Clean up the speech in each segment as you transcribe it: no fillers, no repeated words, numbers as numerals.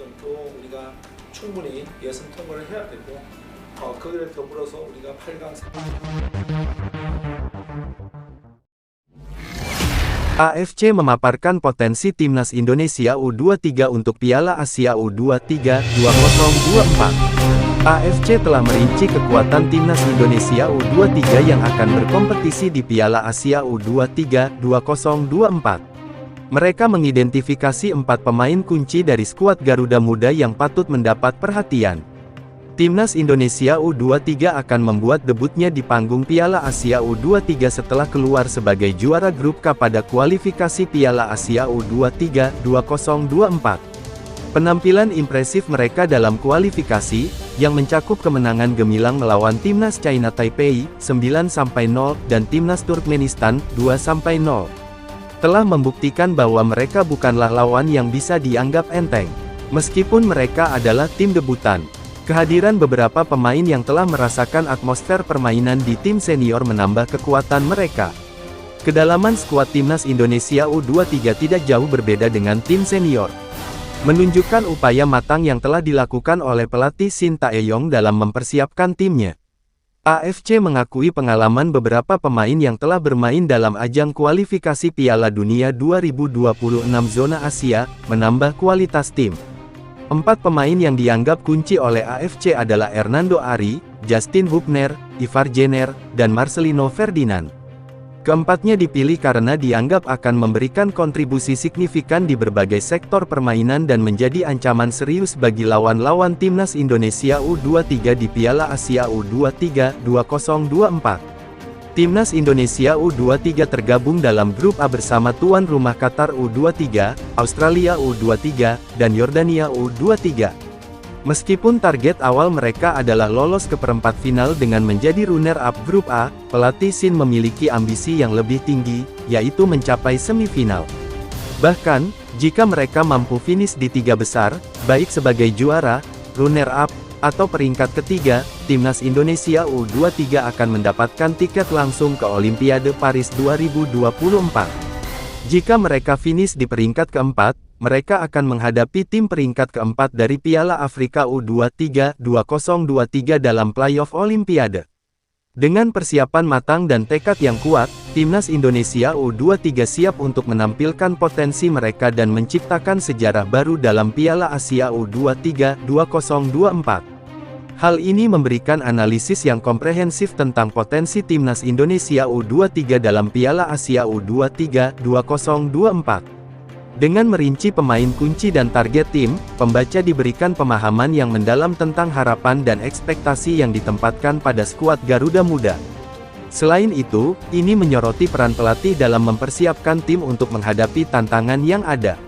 부분들도 우리가 충분히 예선 통과를 해야 되고 거기에 더불어서 우리가 8강 AFC memaparkan potensi timnas Indonesia U23 untuk Piala Asia U23 2024. AFC telah merinci kekuatan timnas Indonesia U23 yang akan berkompetisi di Piala Asia U23 2024. Mereka mengidentifikasi 4 pemain kunci dari skuad Garuda Muda yang patut mendapat perhatian. Timnas Indonesia U23 akan membuat debutnya di panggung Piala Asia U23 setelah keluar sebagai juara grup K pada kualifikasi Piala Asia U23 2024. Penampilan impresif mereka dalam kualifikasi, yang mencakup kemenangan gemilang melawan Timnas China Taipei 9-0 dan Timnas Turkmenistan 2-0, telah membuktikan bahwa mereka bukanlah lawan yang bisa dianggap enteng. Meskipun mereka adalah tim debutan, kehadiran beberapa pemain yang telah merasakan atmosfer permainan di tim senior menambah kekuatan mereka. Kedalaman skuad timnas Indonesia U23 tidak jauh berbeda dengan tim senior, menunjukkan upaya matang yang telah dilakukan oleh pelatih Shin Tae-yong dalam mempersiapkan timnya. AFC mengakui pengalaman beberapa pemain yang telah bermain dalam ajang kualifikasi Piala Dunia 2026 zona Asia, menambah kualitas tim. 4 pemain yang dianggap kunci oleh AFC adalah Hernando Ari, Justin Hubner, Ivar Jenner, dan Marcelino Ferdinand. Keempatnya dipilih karena dianggap akan memberikan kontribusi signifikan di berbagai sektor permainan dan menjadi ancaman serius bagi lawan-lawan timnas Indonesia U23 di Piala Asia U23 2024. Timnas Indonesia U23 tergabung dalam grup A bersama tuan rumah Qatar U23, Australia U23, dan Yordania U23. Meskipun target awal mereka adalah lolos ke perempat final dengan menjadi runner-up grup A, pelatih Shin memiliki ambisi yang lebih tinggi, yaitu mencapai semifinal. Bahkan, jika mereka mampu finish di 3 besar, baik sebagai juara, runner-up, atau peringkat ketiga, timnas Indonesia U23 akan mendapatkan tiket langsung ke Olimpiade Paris 2024. Jika mereka finish di peringkat keempat, mereka akan menghadapi tim peringkat keempat dari Piala Afrika U23 2023 dalam playoff Olimpiade. Dengan persiapan matang dan tekad yang kuat, timnas Indonesia U23 siap untuk menampilkan potensi mereka dan menciptakan sejarah baru dalam Piala Asia U23 2024. Hal ini memberikan analisis yang komprehensif tentang potensi timnas Indonesia U23 dalam Piala Asia U23 2024. Dengan merinci pemain kunci dan target tim, pembaca diberikan pemahaman yang mendalam tentang harapan dan ekspektasi yang ditempatkan pada skuad Garuda Muda. Selain itu, ini menyoroti peran pelatih dalam mempersiapkan tim untuk menghadapi tantangan yang ada,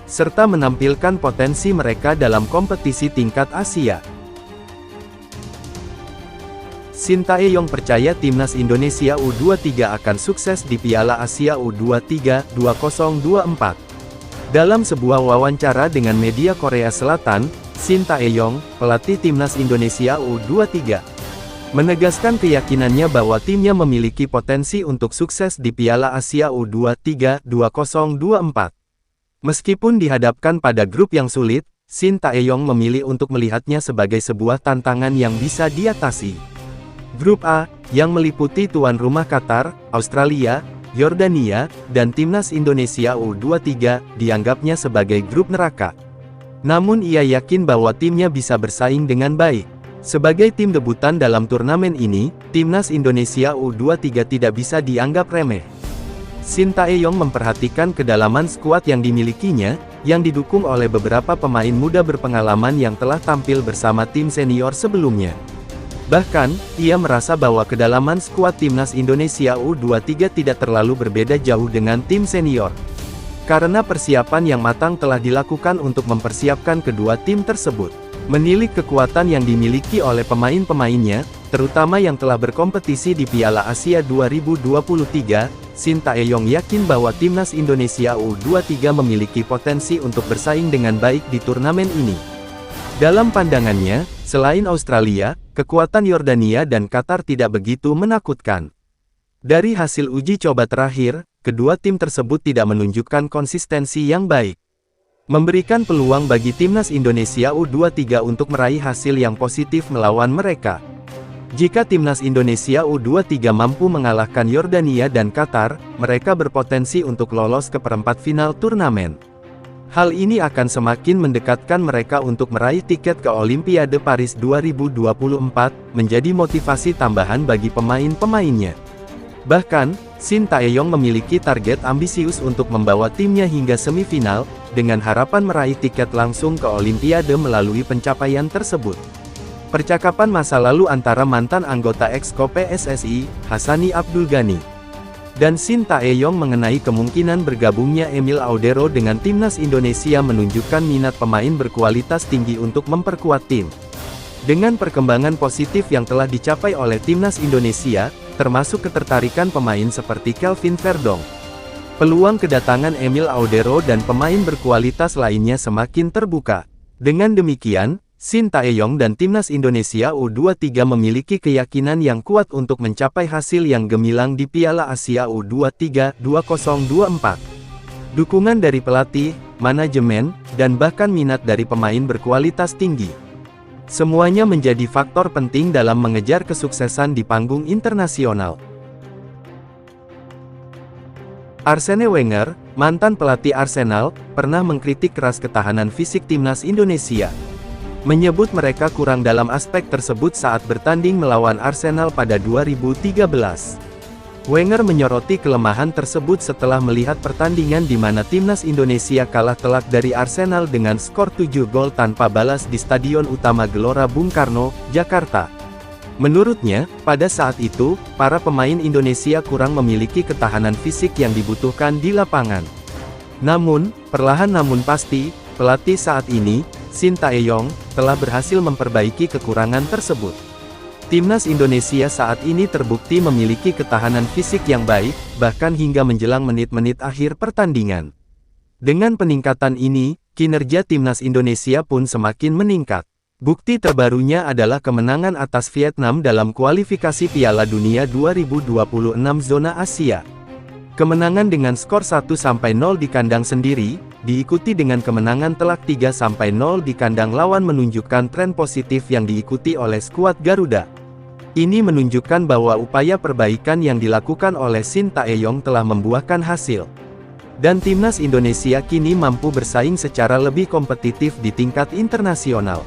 serta menampilkan potensi mereka dalam kompetisi tingkat Asia. Shin Tae-yong percaya timnas Indonesia U23 akan sukses di Piala Asia U23 2024. Dalam sebuah wawancara dengan media Korea Selatan, Shin Tae-yong, pelatih timnas Indonesia U23, menegaskan keyakinannya bahwa timnya memiliki potensi untuk sukses di Piala Asia U23 2024. Meskipun dihadapkan pada grup yang sulit, Shin Tae-yong memilih untuk melihatnya sebagai sebuah tantangan yang bisa diatasi. Grup A, yang meliputi tuan rumah Qatar, Australia, Yordania, dan timnas Indonesia U23, dianggapnya sebagai grup neraka. Namun ia yakin bahwa timnya bisa bersaing dengan baik. Sebagai tim debutan dalam turnamen ini, timnas Indonesia U23 tidak bisa dianggap remeh. Shin Tae-yong memperhatikan kedalaman skuad yang dimilikinya, yang didukung oleh beberapa pemain muda berpengalaman yang telah tampil bersama tim senior sebelumnya. Bahkan, ia merasa bahwa kedalaman skuad timnas Indonesia U23 tidak terlalu berbeda jauh dengan tim senior. Karena persiapan yang matang telah dilakukan untuk mempersiapkan kedua tim tersebut. Menilik kekuatan yang dimiliki oleh pemain-pemainnya, terutama yang telah berkompetisi di Piala Asia 2023, Shin Tae-yong yakin bahwa timnas Indonesia U23 memiliki potensi untuk bersaing dengan baik di turnamen ini. Dalam pandangannya, selain Australia, kekuatan Yordania dan Qatar tidak begitu menakutkan. Dari hasil uji coba terakhir, kedua tim tersebut tidak menunjukkan konsistensi yang baik. memberikan peluang bagi timnas Indonesia U23 untuk meraih hasil yang positif melawan mereka. Jika timnas Indonesia U23 mampu mengalahkan Yordania dan Qatar, mereka berpotensi untuk lolos ke perempat final turnamen. Hal ini akan semakin mendekatkan mereka untuk meraih tiket ke Olimpiade Paris 2024, menjadi motivasi tambahan bagi pemain-pemainnya. Bahkan, Shin Tae-yong memiliki target ambisius untuk membawa timnya hingga semifinal, dengan harapan meraih tiket langsung ke Olimpiade melalui pencapaian tersebut. Percakapan masa lalu antara mantan anggota Exco PSSI, Hassani Abdul Ghani, dan Shin Tae-yong mengenai kemungkinan bergabungnya Emil Audero dengan timnas Indonesia menunjukkan minat pemain berkualitas tinggi untuk memperkuat tim. Dengan perkembangan positif yang telah dicapai oleh timnas Indonesia, termasuk ketertarikan pemain seperti Kelvin Verdong, peluang kedatangan Emil Audero dan pemain berkualitas lainnya semakin terbuka. Dengan demikian, Shin Tae-yong dan timnas Indonesia U23 memiliki keyakinan yang kuat untuk mencapai hasil yang gemilang di Piala Asia U23 2024. Dukungan dari pelatih, manajemen, dan bahkan minat dari pemain berkualitas tinggi, semuanya menjadi faktor penting dalam mengejar kesuksesan di panggung internasional. Arsene Wenger, mantan pelatih Arsenal, pernah mengkritik keras ketahanan fisik timnas Indonesia, menyebut mereka kurang dalam aspek tersebut saat bertanding melawan Arsenal pada 2013. Wenger menyoroti kelemahan tersebut setelah melihat pertandingan di mana timnas Indonesia kalah telak dari Arsenal dengan skor 7 gol tanpa balas di Stadion Utama Gelora Bung Karno, Jakarta. Menurutnya, pada saat itu, para pemain Indonesia kurang memiliki ketahanan fisik yang dibutuhkan di lapangan. Namun, perlahan namun pasti, pelatih saat ini, Shin Tae-yong, telah berhasil memperbaiki kekurangan tersebut. Timnas Indonesia saat ini terbukti memiliki ketahanan fisik yang baik, bahkan hingga menjelang menit-menit akhir pertandingan. Dengan peningkatan ini, kinerja timnas Indonesia pun semakin meningkat. Bukti terbarunya adalah kemenangan atas Vietnam dalam kualifikasi Piala Dunia 2026 zona Asia. Kemenangan dengan skor 1-0 di kandang sendiri, diikuti dengan kemenangan telak 3-0 di kandang lawan menunjukkan tren positif yang diikuti oleh skuad Garuda. Ini menunjukkan bahwa upaya perbaikan yang dilakukan oleh Shin Tae-yong telah membuahkan hasil. Dan timnas Indonesia kini mampu bersaing secara lebih kompetitif di tingkat internasional.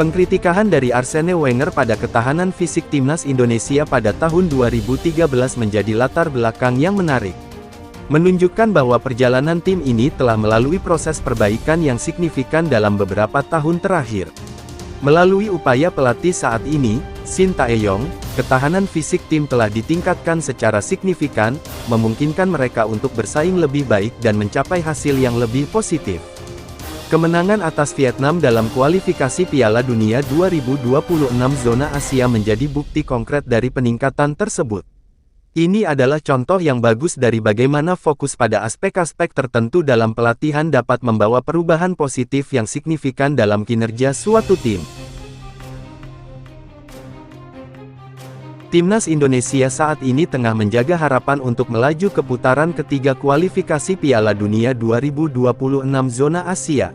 Pengkritikahan dari Arsene Wenger pada ketahanan fisik timnas Indonesia pada tahun 2013 menjadi latar belakang yang menarik, menunjukkan bahwa perjalanan tim ini telah melalui proses perbaikan yang signifikan dalam beberapa tahun terakhir. Melalui upaya pelatih saat ini, Shin Tae-yong, ketahanan fisik tim telah ditingkatkan secara signifikan, memungkinkan mereka untuk bersaing lebih baik dan mencapai hasil yang lebih positif. Kemenangan atas Vietnam dalam kualifikasi Piala Dunia 2026 zona Asia menjadi bukti konkret dari peningkatan tersebut. Ini adalah contoh yang bagus dari bagaimana fokus pada aspek-aspek tertentu dalam pelatihan dapat membawa perubahan positif yang signifikan dalam kinerja suatu tim. Timnas Indonesia saat ini tengah menjaga harapan untuk melaju ke putaran ketiga kualifikasi Piala Dunia 2026 zona Asia.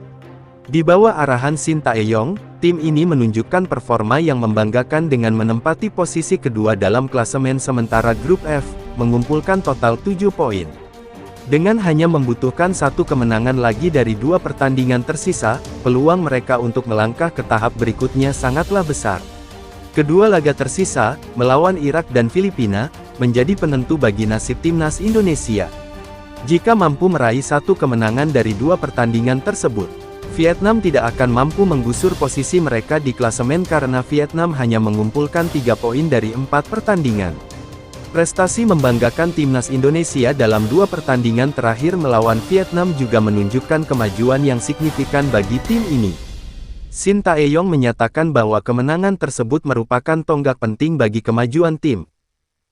Di bawah arahan Shin Tae-yong, tim ini menunjukkan performa yang membanggakan dengan menempati posisi kedua dalam klasemen sementara grup F, mengumpulkan total 7 poin. Dengan hanya membutuhkan satu kemenangan lagi dari 2 pertandingan tersisa, peluang mereka untuk melangkah ke tahap berikutnya sangatlah besar. Kedua laga tersisa, melawan Irak dan Filipina, menjadi penentu bagi nasib timnas Indonesia. Jika mampu meraih satu kemenangan dari 2 pertandingan tersebut, Vietnam tidak akan mampu menggusur posisi mereka di klasemen karena Vietnam hanya mengumpulkan 3 poin dari 4 pertandingan. Prestasi membanggakan timnas Indonesia dalam 2 pertandingan terakhir melawan Vietnam juga menunjukkan kemajuan yang signifikan bagi tim ini. Shin Tae-yong menyatakan bahwa kemenangan tersebut merupakan tonggak penting bagi kemajuan tim,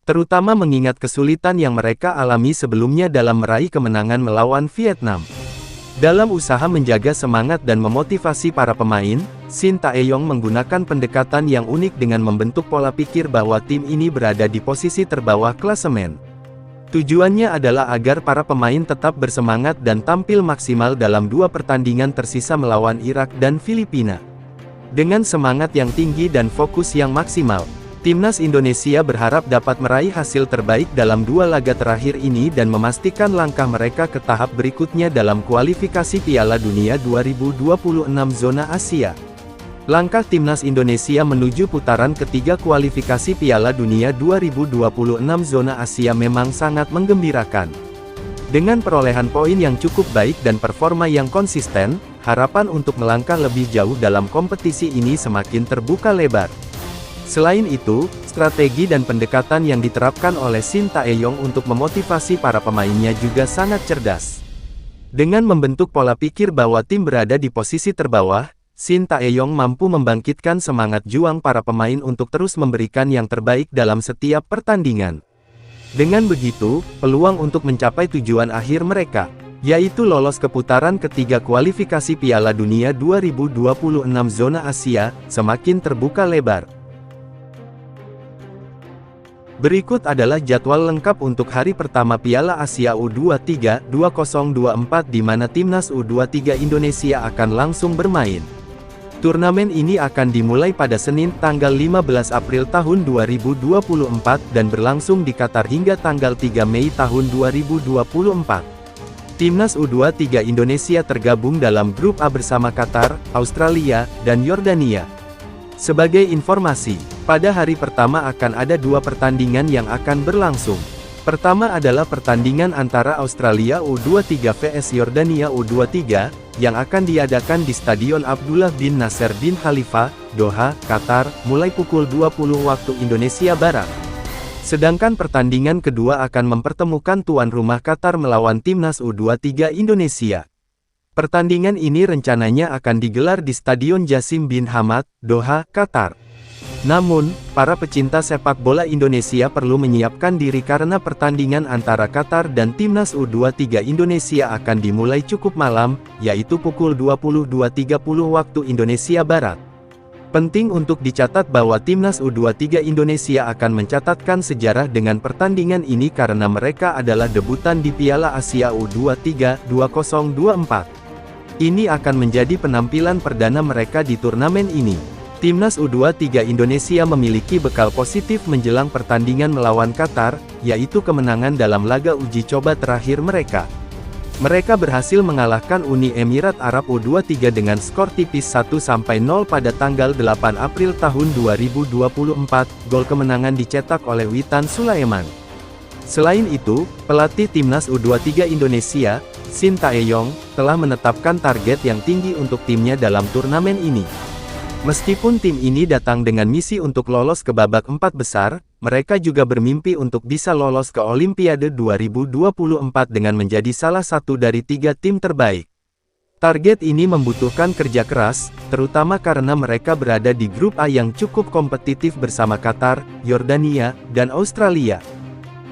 terutama mengingat kesulitan yang mereka alami sebelumnya dalam meraih kemenangan melawan Vietnam. Dalam usaha menjaga semangat dan memotivasi para pemain, Shin Tae-yong menggunakan pendekatan yang unik dengan membentuk pola pikir bahwa tim ini berada di posisi terbawah klasemen. Tujuannya adalah agar para pemain tetap bersemangat dan tampil maksimal dalam dua pertandingan tersisa melawan Irak dan Filipina. Dengan semangat yang tinggi dan fokus yang maksimal, Timnas Indonesia berharap dapat meraih hasil terbaik dalam dua laga terakhir ini dan memastikan langkah mereka ke tahap berikutnya dalam kualifikasi Piala Dunia 2026 zona Asia. Langkah Timnas Indonesia menuju putaran ketiga kualifikasi Piala Dunia 2026 zona Asia memang sangat menggembirakan. Dengan perolehan poin yang cukup baik dan performa yang konsisten, harapan untuk melangkah lebih jauh dalam kompetisi ini semakin terbuka lebar. Selain itu, strategi dan pendekatan yang diterapkan oleh Shin Tae-yong untuk memotivasi para pemainnya juga sangat cerdas. Dengan membentuk pola pikir bahwa tim berada di posisi terbawah, Shin Tae-yong mampu membangkitkan semangat juang para pemain untuk terus memberikan yang terbaik dalam setiap pertandingan. Dengan begitu, peluang untuk mencapai tujuan akhir mereka, yaitu lolos ke putaran ketiga kualifikasi Piala Dunia 2026 zona Asia, semakin terbuka lebar. Berikut adalah jadwal lengkap untuk hari pertama Piala Asia U23 2024 di mana Timnas U23 Indonesia akan langsung bermain. Turnamen ini akan dimulai pada Senin tanggal 15 April tahun 2024 dan berlangsung di Qatar hingga tanggal 3 Mei tahun 2024. Timnas U23 Indonesia tergabung dalam grup A bersama Qatar, Australia, dan Yordania. Sebagai informasi, pada hari pertama akan ada dua pertandingan yang akan berlangsung. Pertama adalah pertandingan antara Australia U23 vs Yordania U23, yang akan diadakan di Stadion Abdullah bin Nasser bin Khalifa, Doha, Qatar, mulai pukul 20 waktu Indonesia Barat. Sedangkan pertandingan kedua akan mempertemukan tuan rumah Qatar melawan Timnas U23 Indonesia. Pertandingan ini rencananya akan digelar di Stadion Jassim bin Hamad, Doha, Qatar. Namun, para pecinta sepak bola Indonesia perlu menyiapkan diri karena pertandingan antara Qatar dan Timnas U23 Indonesia akan dimulai cukup malam, yaitu pukul 22.30 waktu Indonesia Barat. Penting untuk dicatat bahwa Timnas U23 Indonesia akan mencatatkan sejarah dengan pertandingan ini karena mereka adalah debutan di Piala Asia U23 2024. Ini akan menjadi penampilan perdana mereka di turnamen ini. Timnas U23 Indonesia memiliki bekal positif menjelang pertandingan melawan Qatar, yaitu kemenangan dalam laga uji coba terakhir mereka. Mereka berhasil mengalahkan Uni Emirat Arab U23 dengan skor tipis 1-0 pada tanggal 8 April tahun 2024, gol kemenangan dicetak oleh Witan Sulaiman. Selain itu, pelatih Timnas U23 Indonesia, Shin Tae-yong, telah menetapkan target yang tinggi untuk timnya dalam turnamen ini. Meskipun tim ini datang dengan misi untuk lolos ke babak 4 besar, mereka juga bermimpi untuk bisa lolos ke Olimpiade 2024 dengan menjadi salah satu dari 3 tim terbaik. Target ini membutuhkan kerja keras, terutama karena mereka berada di grup A yang cukup kompetitif bersama Qatar, Yordania, dan Australia.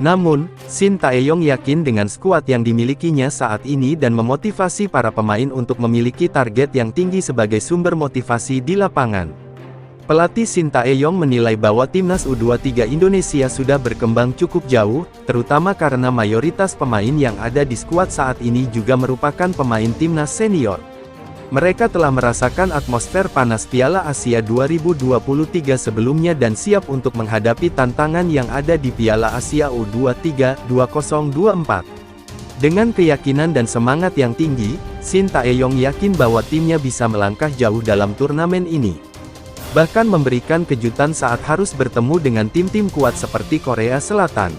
Namun, Shin Tae-yong yakin dengan skuad yang dimilikinya saat ini dan memotivasi para pemain untuk memiliki target yang tinggi sebagai sumber motivasi di lapangan. Pelatih Shin Tae-yong menilai bahwa Timnas U23 Indonesia sudah berkembang cukup jauh, terutama karena mayoritas pemain yang ada di skuad saat ini juga merupakan pemain Timnas senior. Mereka telah merasakan atmosfer panas Piala Asia 2023 sebelumnya dan siap untuk menghadapi tantangan yang ada di Piala Asia U23 2024. Dengan keyakinan dan semangat yang tinggi, Shin Tae-yong yakin bahwa timnya bisa melangkah jauh dalam turnamen ini. Bahkan memberikan kejutan saat harus bertemu dengan tim-tim kuat seperti Korea Selatan.